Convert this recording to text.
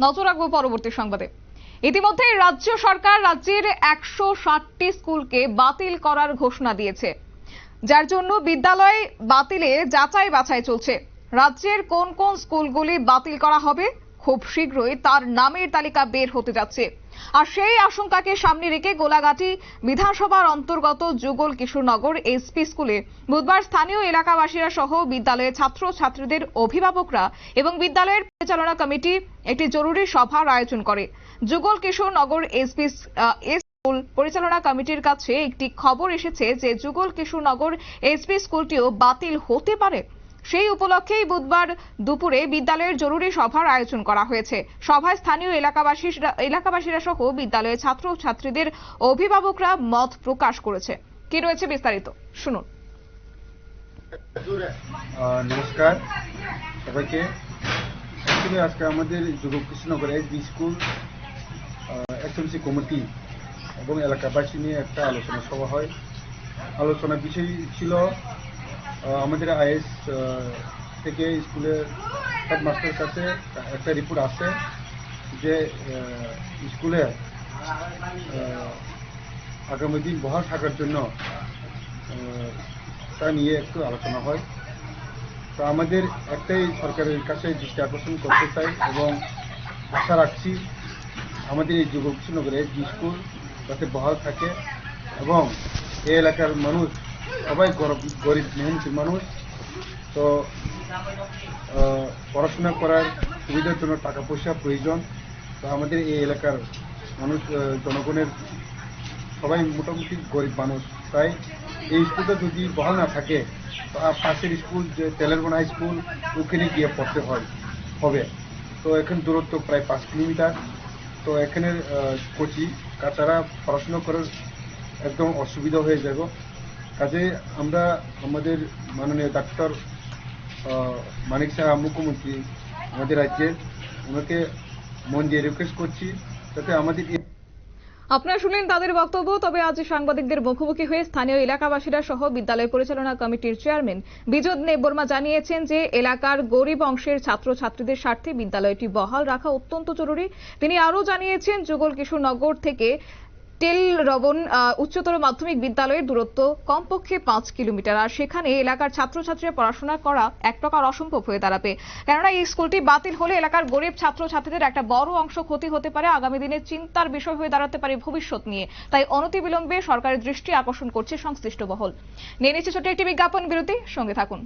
নজর রাখবো পরবর্তী সংবাদে। ইতিমধ্যে রাজ্য সরকার রাজ্যের 160টি স্কুলকে বাতিল করার ঘোষণা দিয়েছে, যার জন্য বিদ্যালয় বাতিলে যাচাই বাছাই চলছে। রাজ্যের কোন কোন স্কুলগুলি বাতিল করা হবে খুব শীঘ্রই তার নামের তালিকা বের হতে যাচ্ছে। আর সেই আশঙ্কাকে সামনে রেখে গোলাঘাটি বিধানসভার অন্তর্গত যুগল কিশোরনগর এসপি স্কুলে বুধবার স্থানীয় এলাকাবাসীরা সহ বিদ্যালয়ের ছাত্র ছাত্রীদের অভিভাবকরা এবং বিদ্যালয়ের পরিচালনা কমিটি একটি জরুরি সভার আয়োজন করে। যুগল কিশোরনগর এসপি স্কুল পরিচালনা কমিটির কাছে একটি খবর এসেছে যে যুগল কিশোরনগর এসপি স্কুলটিও বাতিল হতে পারে। সেই উপলক্ষেই বুধবার দুপুরে বিদ্যালয়ের জরুরি সভার আয়োজন করা হয়েছে। সভায় স্থানীয় এলাকাবাসীরা সহ বিদ্যালয়ের ছাত্র ছাত্রীদের অভিভাবকরা মত প্রকাশ করেছে। কি রয়েছে বিস্তারিত শুনুন। নমস্কার সবাইকে। আজকে আমাদের যুগল Kishorenagar SB school SMC committee এবং এলাকাবাসী নিয়ে একটা আলোচনা সভা হয়। আলোচনার বিষয় ছিল আমাদের আইএস থেকে স্কুলের হেডমাস্টারের কাছে একটা রিপোর্ট আসে যে স্কুলে আগামী দিন বহাল থাকার জন্য তা নিয়ে একটু আলোচনা হয়। তো আমাদের একটাই সরকারের কাছে দৃষ্টি আকর্ষণ করতে চাই এবং আশা রাখছি আমাদের এই যুগল কিশোরনগরের যে স্কুল যাতে বহাল থাকে এবং এই এলাকার মানুষ সবাই গরিব মেহনতি মানুষ, তো পড়াশোনা করার সুবিধার জন্য টাকা পয়সা প্রয়োজন। তো আমাদের এই এলাকার মানুষ জনগণের সবাই মোটামুটি গরিব মানুষ, তাই এই স্কুলটা যদি বহাল না থাকে তো পাশের স্কুল যে তেলেরগোনা স্কুল ওখানে গিয়ে পড়তে হবে। তো এখানে দূরত্ব প্রায় 5 কিলোমিটার। তো এখানের কোচি কাচারা পড়াশোনা করার একদম অসুবিধা হয়ে যাব। কাজে আমরা আমাদের মাননীয় ডাক্তার মানিক সাহা মুখ্যমন্ত্রী আমাদের রাজ্যের, ওনাকে মন দিয়ে রিকোয়েস্ট করছি যাতে আমাদের। আপনারা শুনলেন তাদের বক্তব্য। তবে আজ সাংবাদিকদের মুখোমুখি হয়ে স্থানীয় এলাকাবাসীরা সহ বিদ্যালয় পরিচালনা কমিটির চেয়ারম্যান বিজোদ দেববর্মা জানিয়েছেন যে এলাকার গরিব অংশের ছাত্রছাত্রীদের স্বার্থে বিদ্যালয়টি বহাল রাখা অত্যন্ত জরুরি। তিনি আরও জানিয়েছেন যুগল কিশোরনগর থেকে টেলরবন উচ্চতর মাধ্যমিক বিদ্যালয়ের দূরত্ব কমপক্ষে 5 কিলোমিটার। আর সেখানে এলাকার ছাত্রছাত্রীরা পড়াশোনা করা এক প্রকার অসম্ভব হয়ে দাঁড়াবে, কেননা এই স্কুলটি বাতিল হলে এলাকার গরিব ছাত্রছাত্রীদের একটা বড় অংশ ক্ষতি হতে পারে। আগামী দিনে চিন্তার বিষয় হয়ে দাঁড়াতে পারে ভবিষ্যৎ নিয়ে। তাই অনতিবিলম্বে সরকারের দৃষ্টি আকর্ষণ করছে সংশ্লিষ্ট মহল। নিয়ে নিচ্ছে ছোট্ট একটি বিজ্ঞাপন বিরতি, সঙ্গে থাকুন।